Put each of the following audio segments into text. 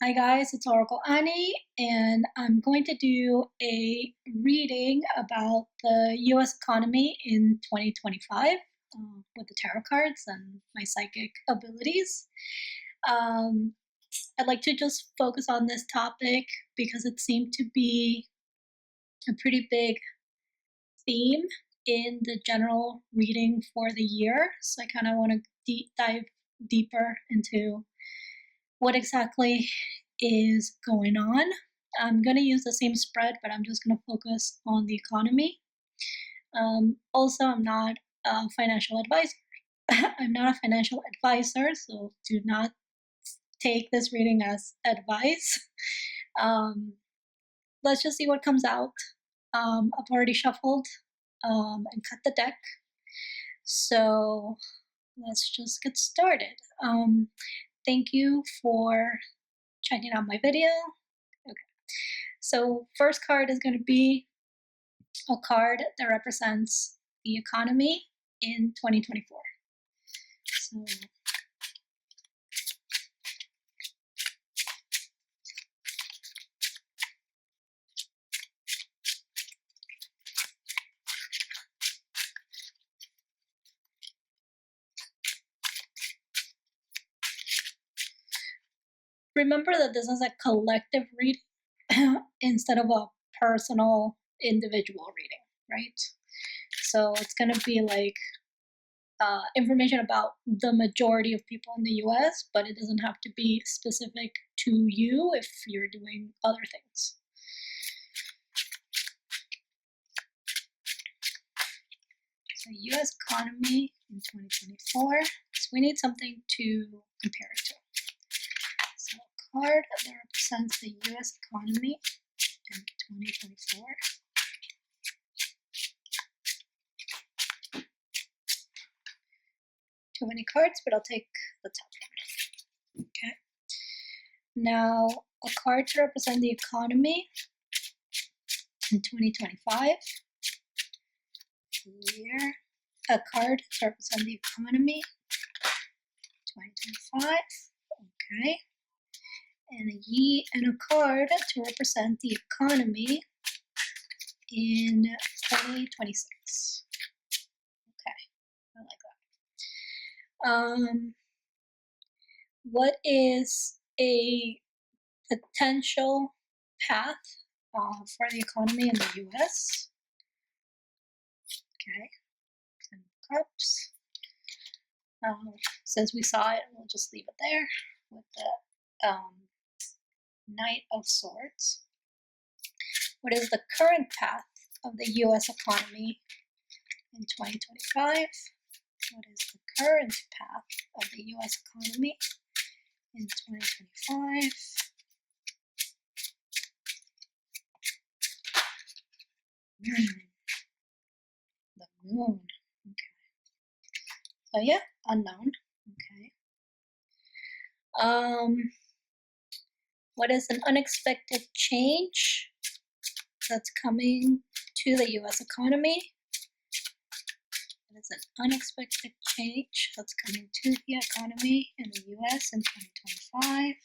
Hi guys, it's Oracle Annie, and I'm going to do a reading about the US economy in 2025 with the tarot cards and my psychic abilities. Um, I'd like to just focus on this topic because it seemed to be a pretty big theme in the general reading for the year. So I kind of want to dive deeper into what exactly is going on. I'm going to use the same spread, but I'm just going to focus on the economy. Also, I'm not a financial advisor. I'm not a financial advisor, so do not take this reading as advice. Um, let's just see what comes out. I've already shuffled and cut the deck, so let's just get started. Thank you for checking out my video. Okay. So first card is going to be a card that represents the economy in 2024. So remember that this is a collective reading instead of a personal individual reading, right? So it's going to be like information about the majority of people in the US, but it doesn't have to be specific to you if you're doing other things. So US economy in 2024. So we need something to compare it to. So a card that represents the US economy in 2024. Too many cards, but I'll take the top one. Okay. Now, a card to represent the economy in 2025. Here, a card to represent the economy 2025. Okay. And a card to represent the economy in 2026. Okay, I like that. What is a potential path for the economy in the US? Okay, 10 cups. Since we saw it, we'll just leave it there with the Knight of Swords. What is the current path of the US economy in 2025? What is the current path of the US economy in 2025? The moon. Okay. So yeah, unknown. Okay. What is an unexpected change that's coming to the US economy? What is an unexpected change that's coming to the economy in the US in 2025?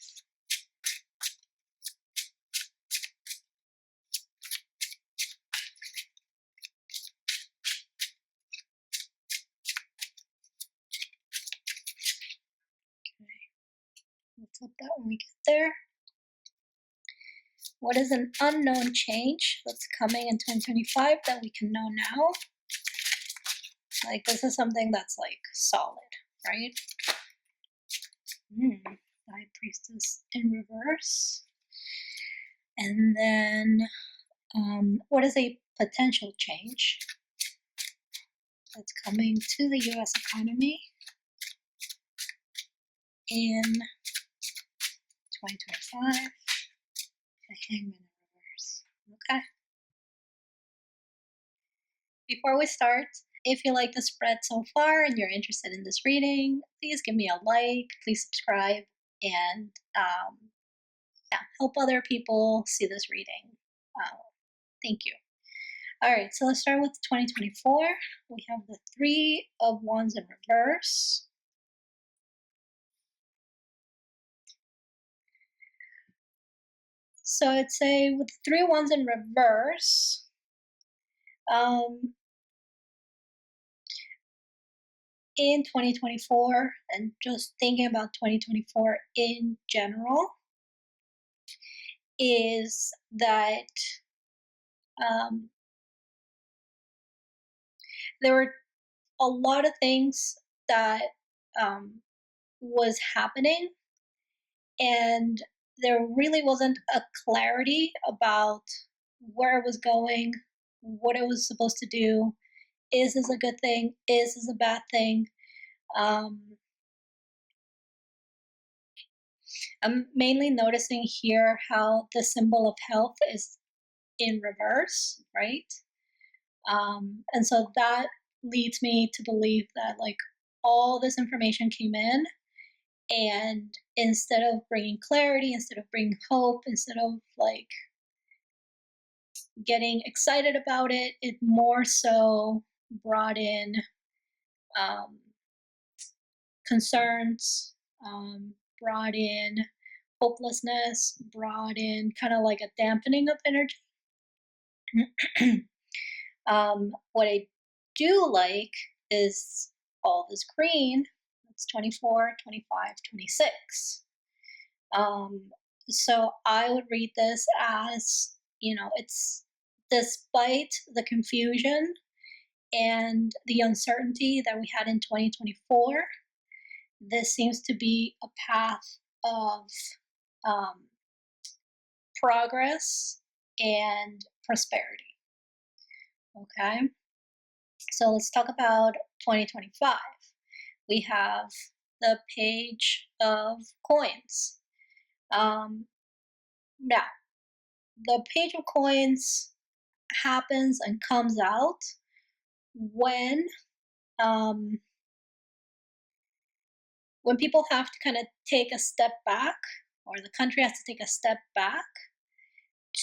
Okay, we'll flip that when we get there. What is an unknown change that's coming in 2025 that we can know now? Like, this is something that's like solid, right? High Priestess in reverse. And then, what is a potential change that's coming to the US economy in 2025? The Hangman in reverse. Okay. Before we start, if you like the spread so far and you're interested in this reading, please give me a like, please subscribe, and yeah, help other people see this reading. Thank you. All right, so let's start with 2024. We have the Three of Wands in reverse. So I'd say with the three ones in reverse, um, in 2024, and just thinking about 2024 in general, is that um, there were a lot of things that um, was happening, and there really wasn't a clarity about where it was going, what it was supposed to do. Is this a good thing? Is this a bad thing? Um, I'm mainly noticing here how the symbol of health is in reverse, right? And so that leads me to believe that like all this information came in, and instead of bringing clarity, instead of bringing hope, instead of like getting excited about it, it more so brought in um, concerns, brought in hopelessness, brought in kind of like a dampening of energy. What I do like is all this green. It's 24, 25, 26. Um, so I would read this as, it's despite the confusion and the uncertainty that we had in 2024, this seems to be a path of um, progress and prosperity. Okay, so let's talk about 2025. We have the page of coins. Now, the page of coins happens and comes out when um, when people have to kind of take a step back, or the country has to take a step back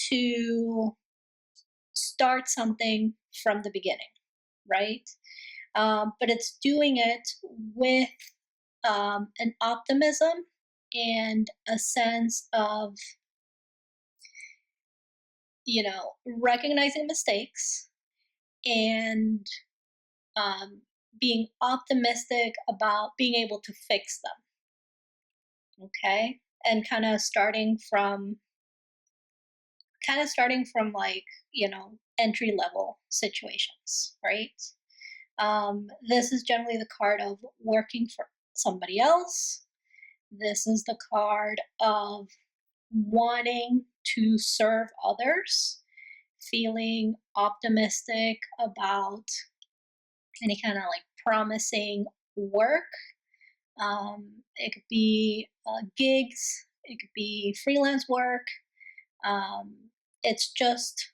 to start something from the beginning, right? But it's doing it with an optimism and a sense of, recognizing mistakes and um, being optimistic about being able to fix them. Okay, and kind of starting from like entry level situations, right? This is generally the card of working for somebody else. This is the card of wanting to serve others, feeling optimistic about any kind of like promising work. It could be gigs, it could be freelance work. Um, it's just,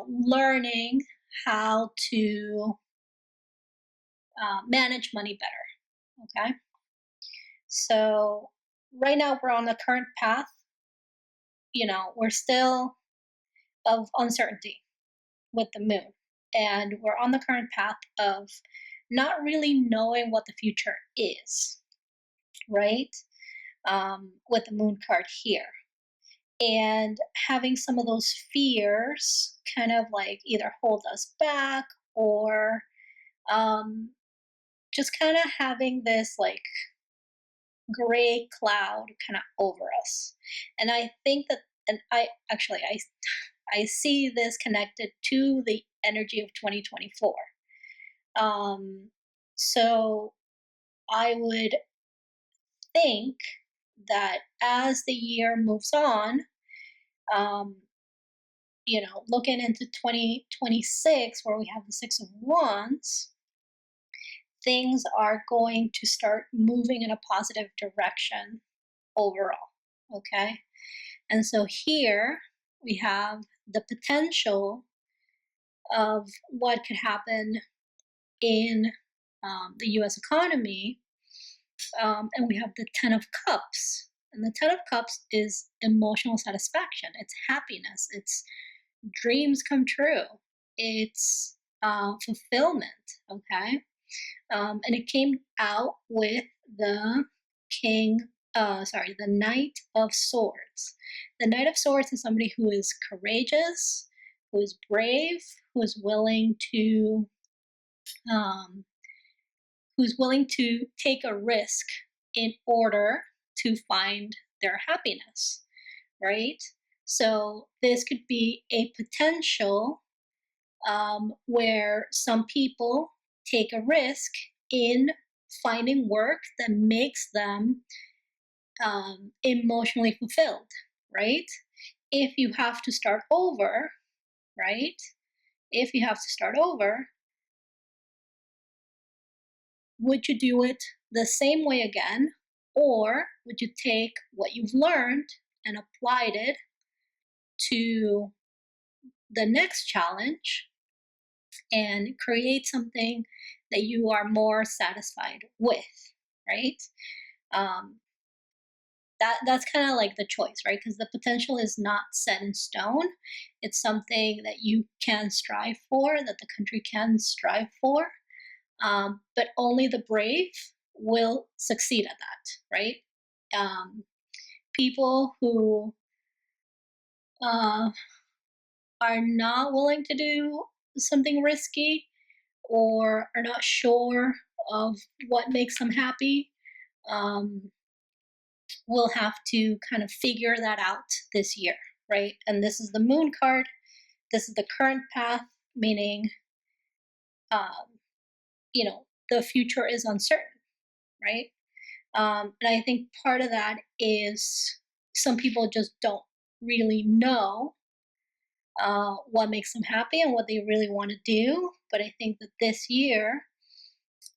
learning how to manage money better. Okay. So right now we're on the current path. We're still of uncertainty with the moon, and we're on the current path of not really knowing what the future is, right? With the moon card here. And having some of those fears kind of like either hold us back, or um, just kind of having this like gray cloud kind of over us. And I think that, and I see this connected to the energy of 2024. Um, so I would think that as the year moves on, um, looking into 2026, where we have the Six of Wands, things are going to start moving in a positive direction overall. Okay. And so here we have the potential of what could happen in the US economy. And we have the Ten of Cups. And the Ten of Cups is emotional satisfaction, it's happiness, it's dreams come true, it's fulfillment. Okay. And it came out with the King the Knight of Swords. The Knight of Swords is somebody who is courageous, who is brave, who is willing to um, who's willing to take a risk in order to find their happiness, right? So this could be a potential where some people take a risk in finding work that makes them emotionally fulfilled, right? If you have to start over, right? If you have to start over, would you do it the same way again? Or would you take what you've learned and applied it to the next challenge and create something that you are more satisfied with, right? Um, that's kind of like the choice, right? Because the potential is not set in stone. It's something that you can strive for, that the country can strive for, but only the brave will succeed at that, right? Um, People who uh, are not willing to do something risky or are not sure of what makes them happy um, will have to kind of figure that out this year, right? And this is the moon card. This is the current path, meaning, um, the future is uncertain, right? And I think part of that is some people just don't really know what makes them happy and what they really want to do. But I think that this year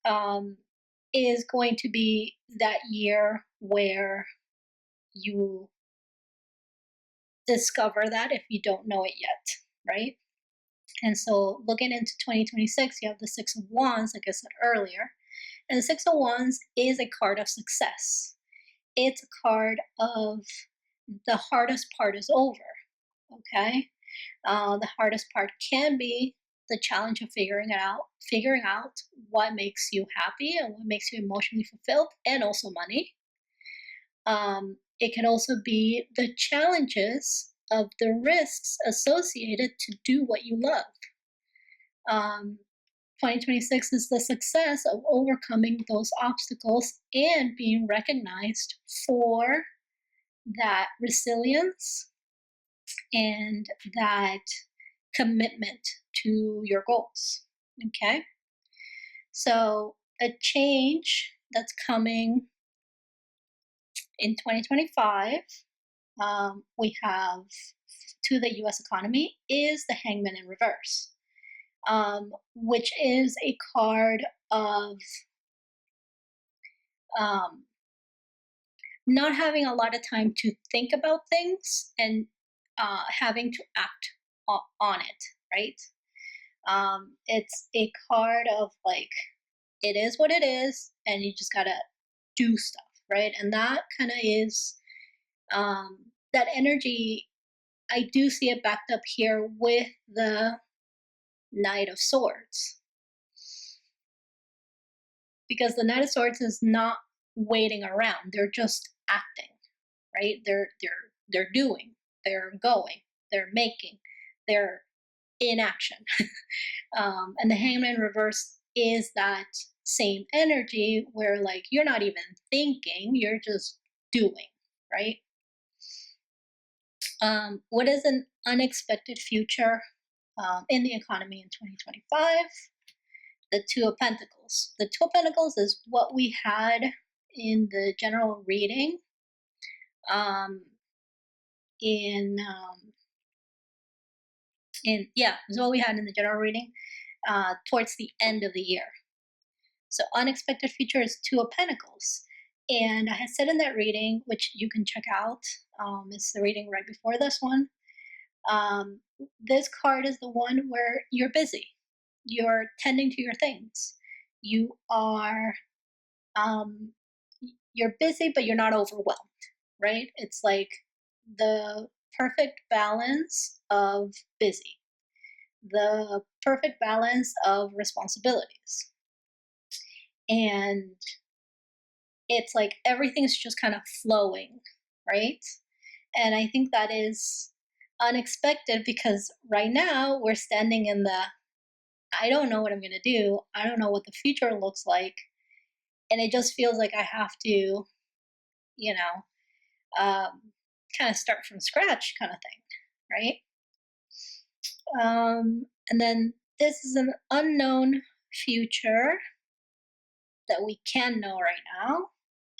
um, is going to be that year where you discover that if you don't know it yet, right? And so looking into 2026, you have the Six of Wands, like I said earlier. And the Six of Wands is a card of success. It's a card of the hardest part is over, okay? The hardest part can be the challenge of figuring out what makes you happy and what makes you emotionally fulfilled, and also money. It can also be the challenges of the risks associated to do what you love. Um, 2026 is the success of overcoming those obstacles and being recognized for that resilience and that commitment to your goals. Okay. So, a change that's coming in 2025, we have to the US economy is the Hangman in reverse, which is a card of um, not having a lot of time to think about things and having to act on it, right? It's a card of like, it is what it is, and you just gotta do stuff, right? And that kind of is that energy. I do see it backed up here with the Knight of Swords, because the Knight of Swords is not waiting around; they're just acting, right? They're doing, they're going, they're making, they're in action. And the Hangman reverse is that same energy where like you're not even thinking, you're just doing, right? What is an unexpected future in the economy in 2025? The Two of Pentacles. The Two of Pentacles is what we had in the general reading um, in is what we had in the general reading towards the end of the year. So unexpected future is Two of Pentacles. And I had said in that reading, which you can check out, it's the reading right before this one. This card is the one where you're busy. You're tending to your things. You are, you're busy, but you're not overwhelmed, right? It's like the perfect balance of busy, the perfect balance of responsibilities. And it's like everything's just kind of flowing, right? And I think that is unexpected because right now we're standing in the I don't know what I'm going to do. I don't know what the future looks like. And it just feels like I have to, you know, kind of start from scratch kind of thing, right? And then this is an unknown future that we can know right now,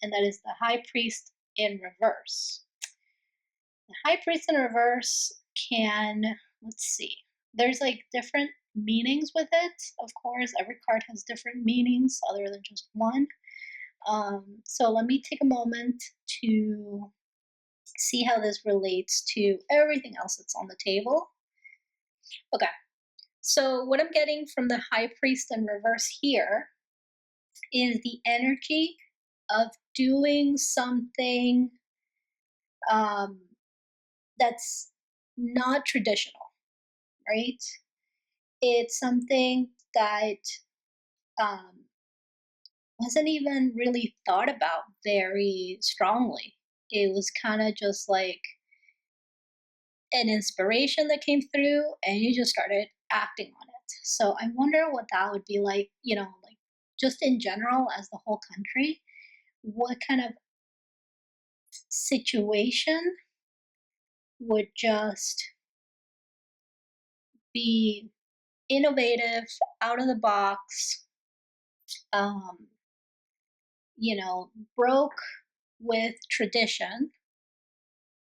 and that is the High Priest in reverse. The High Priest in reverse can, let's see, there's like different meanings with it, of course. Every card has different meanings other than just one. So let me take a moment to see how this relates to everything else that's on the table. Okay, so what I'm getting from the High Priest in reverse here is the energy of doing something um, that's not traditional, right? It's something that um, wasn't even really thought about very strongly. It was kind of just like an inspiration that came through, and you just started acting on it. So I wonder what that would be like, like just in general as the whole country. What kind of situation would just be innovative, out of the box, um, broke with tradition,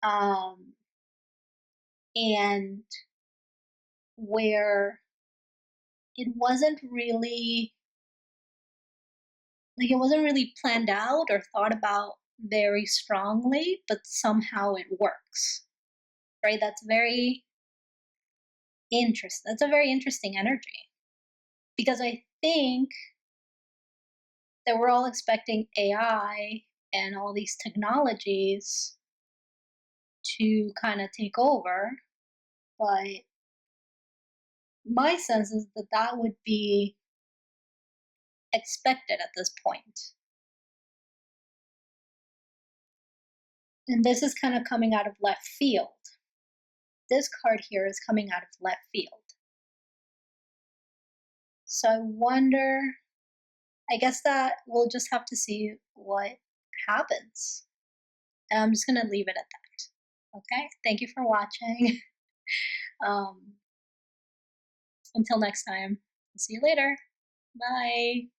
um, and where it wasn't really it wasn't really planned out or thought about very strongly, but somehow it works, right? That's a very interesting energy because I think that we're all expecting AI and all these technologies to kind of take over, but my sense is that that would be expected at this point. And this is kind of coming out of left field. This card here is coming out of left field. So I wonder, I guess that we'll just have to see what happens. And I'm just going to leave it at that. Okay? Thank you for watching. um, until next time, see you later. Bye.